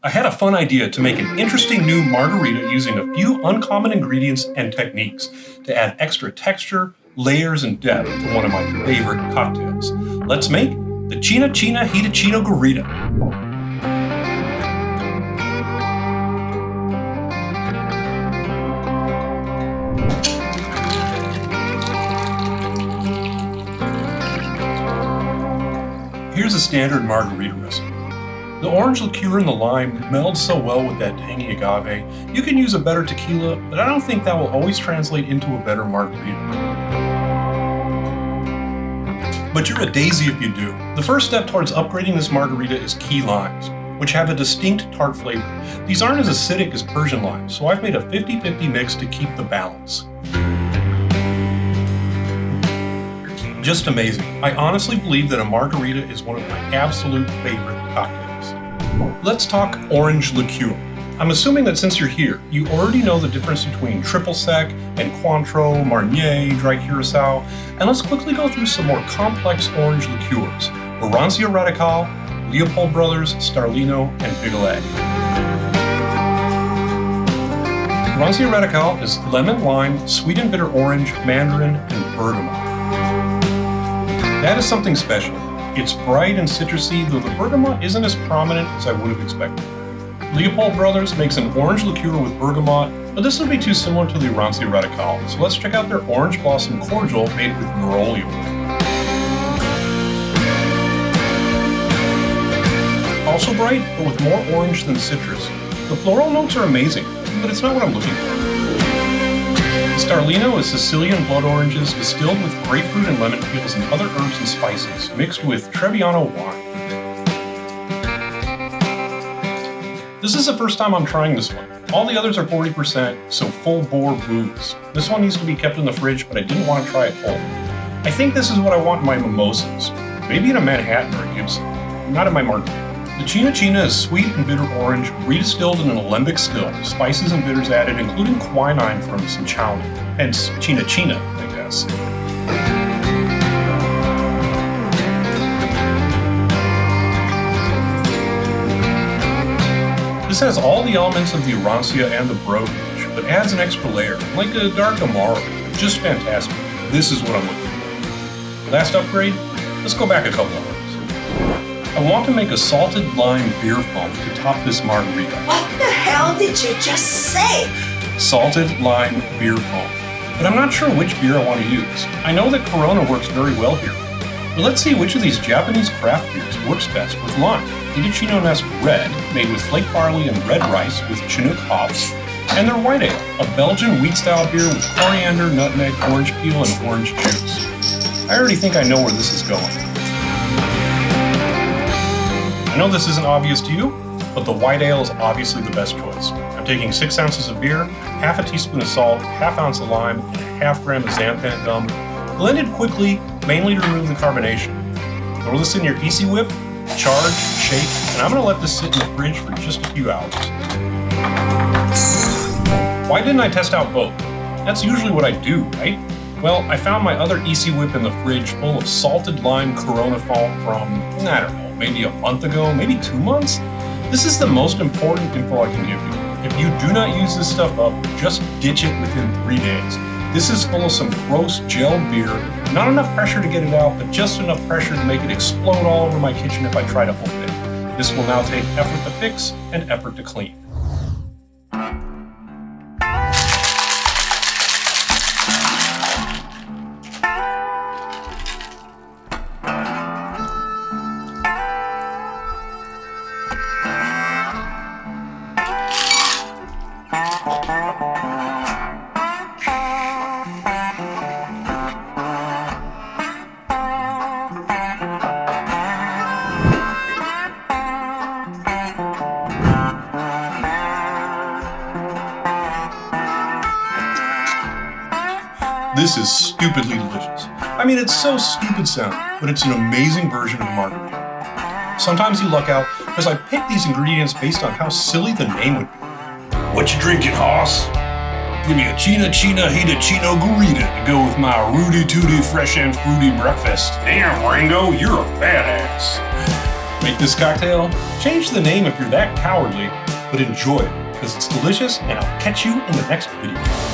I had a fun idea to make an interesting new margarita using a few uncommon ingredients and techniques to add extra texture, layers, and depth to one of my favorite cocktails. Let's make the Hitachino Garita. Here's a standard margarita recipe. The orange liqueur and the lime meld so well with that tangy agave, you can use a better tequila, but I don't think that will always translate into a better margarita. But you're a daisy if you do. The first step towards upgrading this margarita is key limes, which have a distinct tart flavor. These aren't as acidic as Persian limes, so I've made a 50-50 mix to keep the balance. Just amazing. I honestly believe that a margarita is one of my absolute favorite cocktails. Let's talk Orange Liqueur. I'm assuming that since you're here, you already know the difference between triple sec and Cointreau, Marnier, dry curacao, and let's quickly go through some more complex orange liqueurs: Orange Radical, Leopold Brothers, Starlino, and Bigelet. Orange Radical is lemon, lime, sweet and bitter orange, mandarin, and bergamot. That is something special. It's bright and citrusy, though the bergamot isn't as prominent as I would have expected. Leopold Brothers makes an orange liqueur with bergamot, but this would be too similar to the Orange Radical, so let's check out their orange blossom cordial made with neroli oil. Also bright, but with more orange than citrus. The floral notes are amazing, but it's not what I'm looking for. Starlino is Sicilian blood oranges distilled with grapefruit and lemon peels and other herbs and spices, mixed with Trebbiano wine. This is the first time I'm trying this one. All the others are 40%, so full bore booze. This one needs to be kept in the fridge, but I didn't want to try it whole. I think this is what I want in my mimosas. Maybe in a Manhattan or a Gibson, not in my margarita. The Hitachino is sweet and bitter orange, redistilled in an alembic still, spices and bitters added, including quinine from Cinchona, hence Hitachino, I guess. This has all the elements of the Arancia and the brotage, but adds an extra layer, like a dark Amaro. Just fantastic. This is what I'm looking for. Last upgrade? Let's go back a couple of hours. I want to make a salted lime beer foam to top this margarita. What the hell did you just say? Salted lime beer foam. But I'm not sure which beer I want to use. I know that Corona works very well here. But let's see which of these Japanese craft beers works best with lime. Hitachino Nest Red, made with flake barley and red rice with Chinook hops, and their White Ale, a Belgian wheat-style beer with coriander, nutmeg, orange peel, and orange juice. I already think I know where this is going. I know this isn't obvious to you, but the White Ale is obviously the best choice. I'm taking 6 ounces of beer, half a teaspoon of salt, half ounce of lime, and a half gram of xanthan gum, blended quickly, mainly to remove the carbonation. Throw this in your Easy Whip, charge, shake, and I'm going to let this sit in the fridge for just a few hours. Why didn't I test out both? That's usually what I do, right? Well, I found my other Easy Whip in the fridge full of salted lime Corona foam from, I don't know, maybe a month ago, maybe 2 months? This is the most important info I can give you. If you do not use this stuff up, just ditch it within 3 days. This is full of some gross gel beer, not enough pressure to get it out, but just enough pressure to make it explode all over my kitchen if I try to open it. This will now take effort to fix and effort to clean. This is stupidly delicious. I mean, it's so stupid sounding, but it's an amazing version of a margarita. Sometimes you luck out because I picked these ingredients based on how silly the name would be. What you drinking, hoss? Give me a Hitachino Garita to go with my Rudy Tooty fresh and fruity breakfast. Damn, Ringo, you're a badass. Make this cocktail? Change the name if you're that cowardly, but enjoy it, because it's delicious and I'll catch you in the next video.